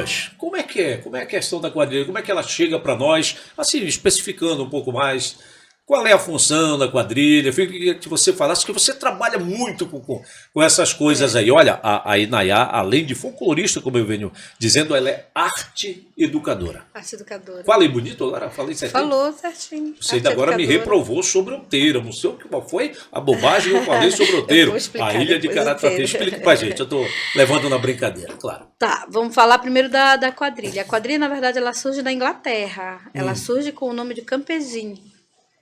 nós. Como é que é? Como é a questão da quadrilha? Como é que ela chega para nós? Assim, especificando um pouco mais. Qual é a função da quadrilha? Eu queria que você falasse que você trabalha muito com essas coisas aí. Olha, a Inayá, além de folclorista, como eu venho dizendo, ela é arte educadora. Arte educadora. Falei bonito agora? Falei certinho? Falou certinho. Você ainda agora me reprovou sobre o termo. Não sei qual foi a bobagem que eu falei sobre o termo. A Ilha de Caratatê. Explique pra gente. Eu estou levando na brincadeira, claro. Tá, vamos falar primeiro da quadrilha. A quadrilha, na verdade, ela surge da Inglaterra. Ela surge com o nome de Campesine.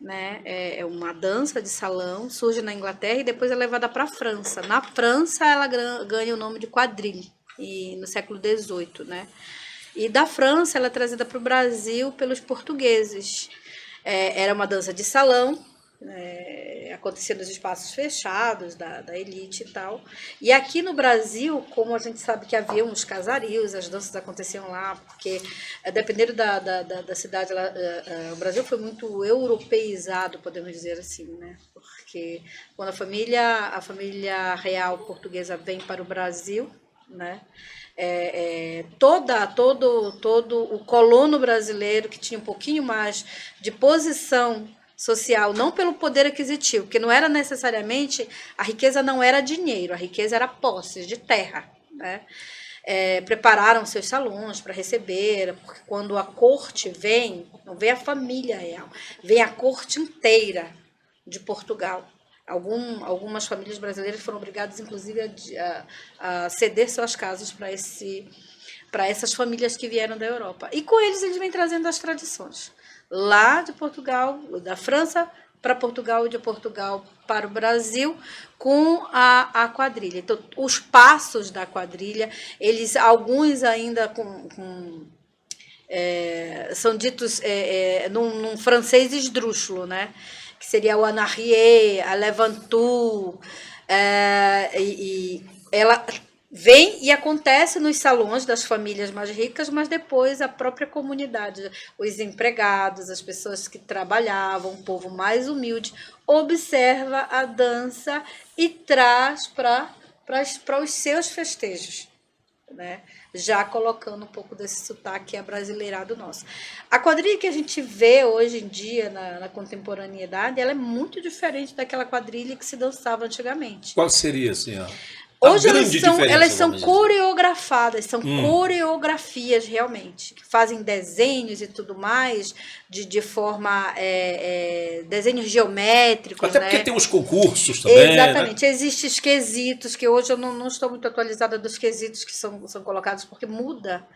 Né? É uma dança de salão, surge na Inglaterra e depois é levada para a França. Na França, ela ganha o nome de quadrille, no século XVIII. Né? E da França, ela é trazida para o Brasil pelos portugueses. Era uma dança de salão, acontecia nos espaços fechados da elite e tal. E aqui no Brasil, como a gente sabe que havia uns casarios, as danças aconteciam lá, porque dependendo da cidade, o Brasil foi muito europeizado, podemos dizer assim, né? Porque quando a família real portuguesa vem para o Brasil, né? Todo o colono brasileiro que tinha um pouquinho mais de posição social, não pelo poder aquisitivo, porque não era necessariamente, a riqueza não era dinheiro, a riqueza era posses de terra, né? Prepararam seus salões para receber, porque quando a corte vem, não vem a família real, vem a corte inteira de Portugal. Algumas famílias brasileiras foram obrigadas, inclusive, a ceder suas casas para essas famílias que vieram da Europa. E com eles vêm trazendo as tradições. Lá de Portugal, da França para Portugal e de Portugal para o Brasil, com a quadrilha. Então, os passos da quadrilha, alguns ainda são ditos num francês esdrúxulo, né? Que seria o Anarrier, a Levantou, e ela vem e acontece nos salões das famílias mais ricas, mas depois a própria comunidade, os empregados, as pessoas que trabalhavam, o povo mais humilde, observa a dança e traz para os seus festejos, né? Já colocando um pouco desse sotaque abrasileirado nosso. A quadrilha que a gente vê hoje em dia, na contemporaneidade, ela é muito diferente daquela quadrilha que se dançava antigamente. Qual seria, assim, Hoje elas são coreografadas, são coreografias realmente, que fazem desenhos e tudo mais, de forma, desenhos geométricos. Até porque tem os concursos também. Exatamente, né? Existem os quesitos, que hoje eu não estou muito atualizada dos quesitos que são colocados, porque muda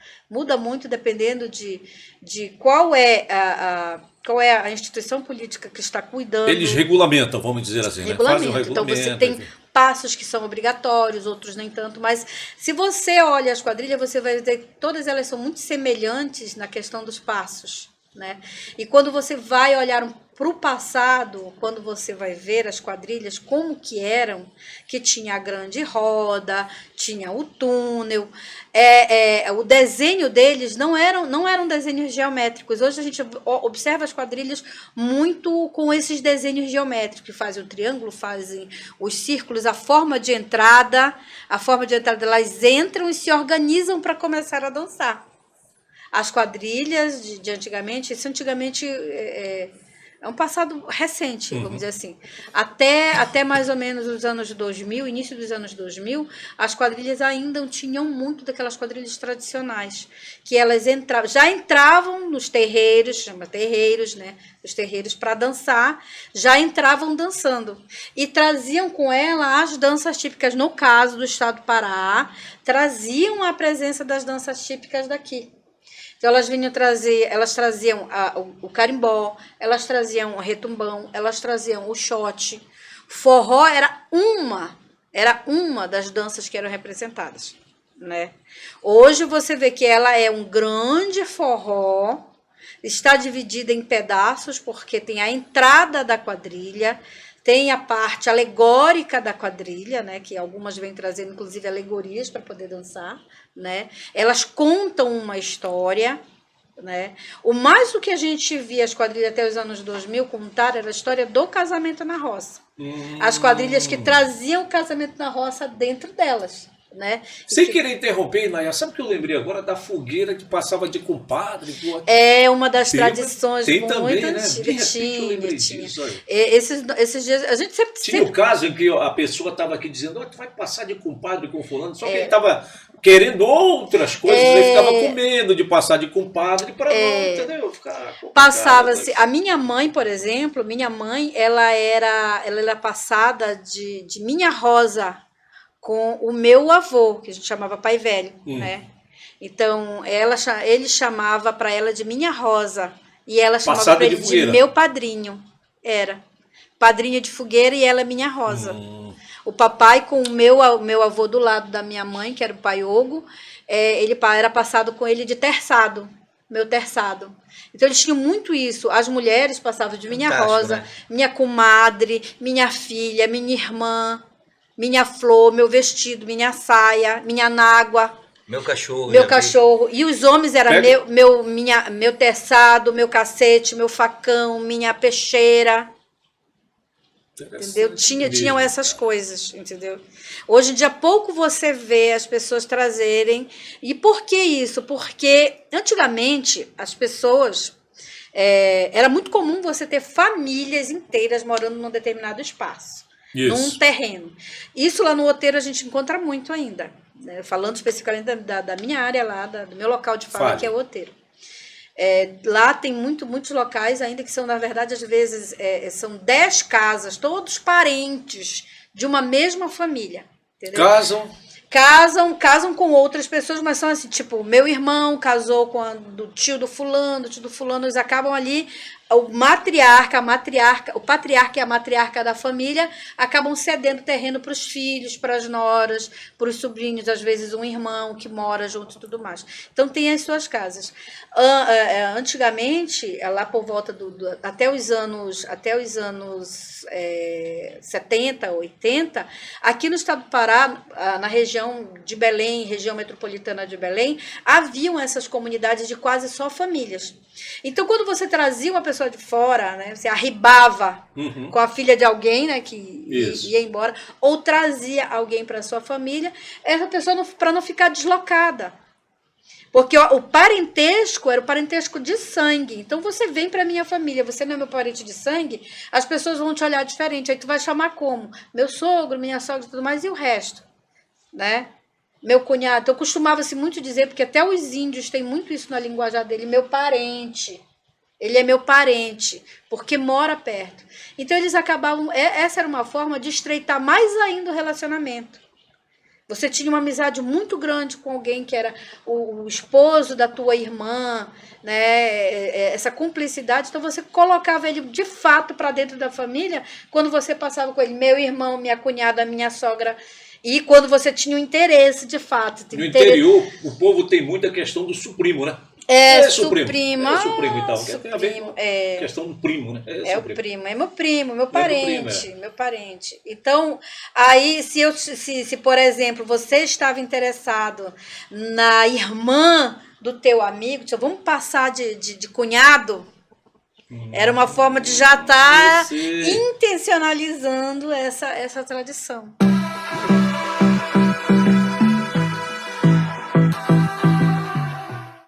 muito dependendo de qual é a instituição política que está cuidando. Eles regulamentam, vamos dizer assim. Regulamento. Né? Fazem Então você tem passos que são obrigatórios, outros nem tanto, mas se você olha as quadrilhas, você vai ver que todas elas são muito semelhantes na questão dos passos, né? E quando você vai olhar para o passado, quando você vai ver as quadrilhas como que eram, que tinha a grande roda, tinha o túnel, o desenho deles não eram desenhos geométricos. Hoje a gente observa as quadrilhas muito com esses desenhos geométricos, que fazem o triângulo, fazem os círculos, a forma de entrada, elas entram e se organizam para começar a dançar. As quadrilhas de antigamente, isso antigamente é um passado recente, vamos dizer assim. Até mais ou menos os anos 2000, início dos anos 2000, as quadrilhas ainda não tinham muito daquelas quadrilhas tradicionais, que elas já entravam nos terreiros, chama terreiros, né? Os terreiros para dançar, já entravam dançando. E traziam com ela as danças típicas, no caso do estado do Pará, traziam a presença das danças típicas daqui. Então, elas traziam o carimbó, elas traziam o retumbão, elas traziam o xote. Forró era uma das danças que eram representadas, né? Hoje você vê que ela é um grande forró, está dividida em pedaços, porque tem a entrada da quadrilha, tem a parte alegórica da quadrilha, né, que algumas vêm trazendo, inclusive, alegorias para poder dançar, né? Elas contam uma história, né? O mais do que a gente via as quadrilhas até os anos 2000 contar era a história do casamento na roça. As quadrilhas que traziam o casamento na roça dentro delas, né? Sem querer interromper, Naya, sabe o que eu lembrei agora da fogueira que passava de compadre? É uma das Tem tradições tem muito também, né? De antigas. repente eu lembrei Tinha. disso aí. Esses dias, a gente sempre, Tinha o caso em que a pessoa estava aqui dizendo, tu vai passar de compadre com fulano, só que ele É. estava querendo outras coisas, É. ele ficava com medo de passar de compadre para não, entendeu? Ficar complicado, passava-se. mas- A minha mãe, por exemplo, ela era passada de minha rosa com o meu avô, que a gente chamava pai velho, né? Então, ele chamava para ela de minha rosa e ela chamava Passada para de ele de fogueira. meu padrinho. Era padrinho de fogueira e ela minha rosa. O papai com o meu avô do lado da minha mãe, que era o pai Ogo, ele era passado com ele de terçado, meu terçado. Então eles tinham muito isso. As mulheres passavam de minha Fantástico, rosa, né? minha comadre, minha filha, minha irmã, minha flor, meu vestido, minha saia, minha nágua, Meu cachorro. meu já vi. cachorro. E os homens era Pega. meu terçado, meu cacete, meu facão, minha peixeira. Entendeu? Tinham essas coisas, entendeu? Hoje em dia pouco você vê as pessoas trazerem. E por que isso? Porque antigamente as pessoas era muito comum você ter famílias inteiras morando num determinado espaço, num Isso. terreno. Isso lá no Outeiro a gente encontra muito ainda, né? Falando especificamente da minha área lá, do meu local de fala, Fale. que é o Outeiro. Lá tem muitos locais ainda que são, na verdade, às vezes, são 10 casas, todos parentes de uma mesma família. Entendeu? Casam com outras pessoas, mas são assim, tipo, meu irmão casou com o tio do fulano, eles acabam ali, o patriarca e a matriarca da família acabam cedendo terreno para os filhos, para as noras, para os sobrinhos, às vezes um irmão que mora junto e tudo mais. Então tem as suas casas. Antigamente, lá por volta até os anos 70, 80, aqui no estado do Pará, na região de Belém, região metropolitana de Belém, haviam essas comunidades de quase só famílias. Então, quando você trazia uma pessoa de fora, né, você arribava com a filha de alguém, né, que ia embora, ou trazia alguém para sua família, essa pessoa para não ficar deslocada. Porque o parentesco era o parentesco de sangue. Então, você vem para minha família, você não é meu parente de sangue, as pessoas vão te olhar diferente. Aí tu vai chamar como? Meu sogro, minha sogra e tudo mais, e o resto, né? Meu cunhado. Então, costumava-se muito dizer, porque até os índios têm muito isso na linguagem dele, meu parente. Ele é meu parente, porque mora perto. Então, eles acabavam... Essa era uma forma de estreitar mais ainda o relacionamento. Você tinha uma amizade muito grande com alguém que era o esposo da tua irmã, né? Essa cumplicidade. Então, você colocava ele de fato para dentro da família quando você passava com ele, meu irmão, minha cunhada, minha sogra. E quando você tinha um interesse, de fato. No interior, o povo tem muita questão do suprimo, né? Suprimo. É suprimo, então. Que tem a ver Suprimo, com a questão do primo, né? o primo, é meu primo, meu É parente, do primo, meu parente. Então, aí, se, por exemplo, você estava interessado na irmã do teu amigo, vamos passar de cunhado, era uma forma de já estar intencionalizando essa tradição.